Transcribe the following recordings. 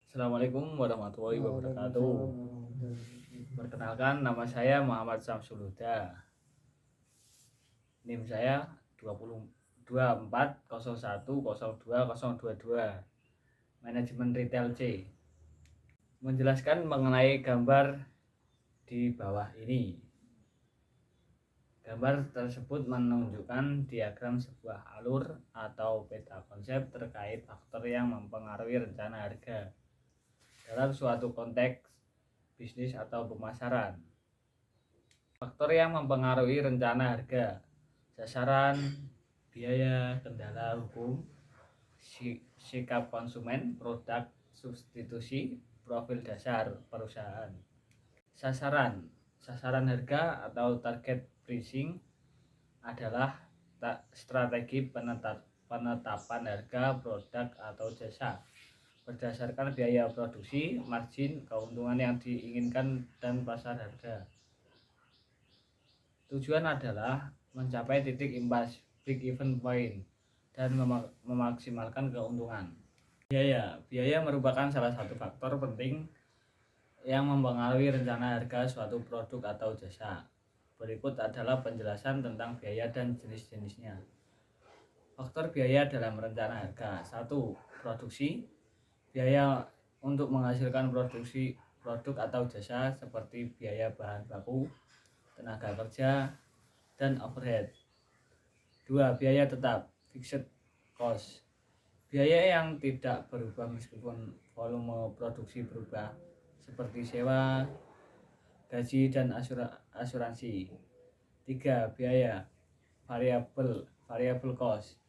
Assalamualaikum warahmatullahi wabarakatuh. Perkenalkan, nama saya Muhammad Samsul Huda. NIM saya 2401020022. Manajemen Retail C. Menjelaskan mengenai gambar di bawah ini. Gambar tersebut menunjukkan diagram sebuah alur atau peta konsep terkait faktor yang mempengaruhi rencana harga dalam suatu konteks bisnis atau pemasaran. Faktor yang mempengaruhi rencana harga: sasaran, biaya, kendala hukum, sikap konsumen, produk substitusi, profil dasar perusahaan. Sasaran harga atau target pricing adalah strategi penetapan harga produk atau jasa berdasarkan biaya produksi, margin, keuntungan yang diinginkan, dan pasar harga. Tujuan adalah mencapai titik imbas break-even point dan memaksimalkan keuntungan. Biaya merupakan salah satu faktor penting yang mempengaruhi rencana harga suatu produk atau jasa. Berikut adalah penjelasan tentang biaya dan jenis-jenisnya. Faktor biaya dalam rencana harga. 1. Produksi. Biaya untuk menghasilkan produksi produk atau jasa seperti biaya bahan baku, tenaga kerja, dan overhead. 2. Biaya tetap, fixed cost. Biaya yang tidak berubah meskipun volume produksi berubah, seperti sewa, gaji, dan asuransi. 3. Biaya variable cost.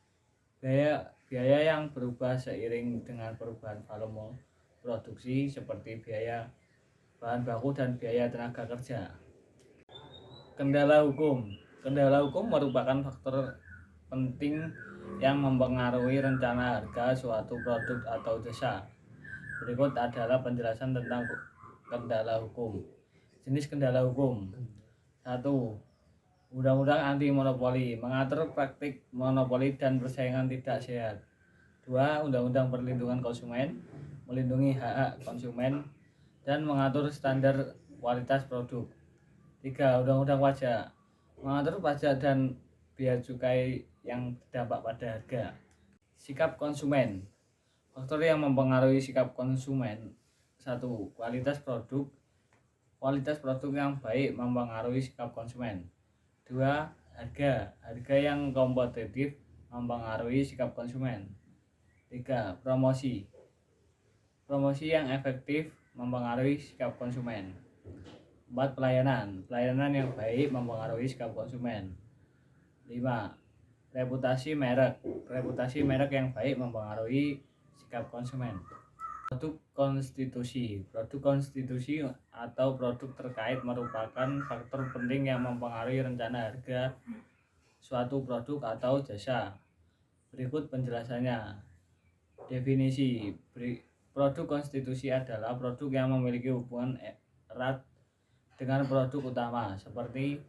Biaya yang berubah seiring dengan perubahan volume produksi, seperti biaya bahan baku dan biaya tenaga kerja. Kendala hukum merupakan faktor penting yang mempengaruhi rencana harga suatu produk atau jasa. Berikut adalah penjelasan tentang kendala hukum. Jenis kendala hukum. 1. Undang-undang anti monopoli mengatur praktik monopoli dan persaingan tidak sehat. 2. Undang-undang perlindungan konsumen melindungi hak-hak konsumen dan mengatur standar kualitas produk. 3. Undang-undang pajak mengatur pajak dan bea cukai yang berdampak pada harga. Sikap konsumen. Faktor yang mempengaruhi sikap konsumen. 1. Kualitas produk. Kualitas produk yang baik mempengaruhi sikap konsumen. 2. Harga yang kompetitif mempengaruhi sikap konsumen. 3. Promosi yang efektif mempengaruhi sikap konsumen. 4. Pelayanan yang baik mempengaruhi sikap konsumen. 5. Reputasi merek yang baik mempengaruhi sikap konsumen. Produk konstitusi atau produk terkait merupakan faktor penting yang mempengaruhi rencana harga suatu produk atau jasa. Berikut penjelasannya. Definisi. Produk konstitusi adalah produk yang memiliki hubungan erat dengan produk utama, seperti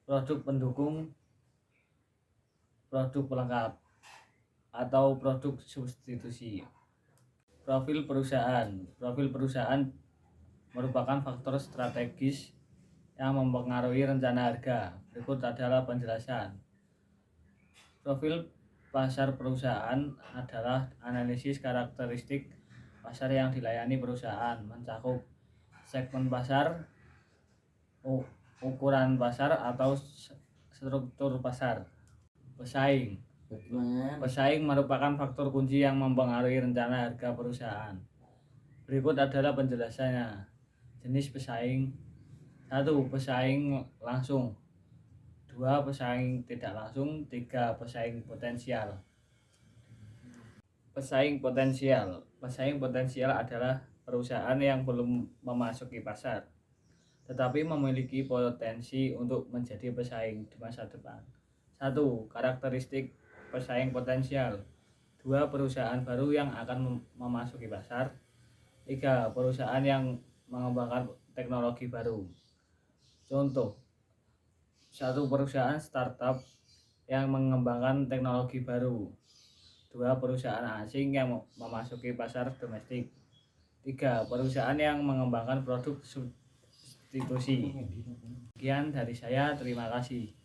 produk pendukung, produk pelengkap, atau produk substitusi. Profil perusahaan merupakan faktor strategis yang mempengaruhi rencana harga. Berikut adalah penjelasan. Profil pasar perusahaan adalah analisis karakteristik pasar yang dilayani perusahaan, mencakup segmen pasar, ukuran pasar, atau struktur pasar. Pesaing merupakan faktor kunci yang mempengaruhi rencana harga perusahaan. Berikut adalah penjelasannya. Jenis pesaing. 1. Pesaing langsung. 2. Pesaing tidak langsung. 3. Pesaing potensial. Pesaing potensial adalah perusahaan yang belum memasuki pasar, tetapi memiliki potensi untuk menjadi pesaing di masa depan. 1. Karakteristik pesaing potensial. 2. Perusahaan baru yang akan memasuki pasar. 3. Perusahaan yang mengembangkan teknologi baru. Contoh: 1. Perusahaan startup yang mengembangkan teknologi baru. 2. Perusahaan asing yang memasuki pasar domestik. 3. Perusahaan yang mengembangkan produk substitusi. Sekian dari saya, terima kasih.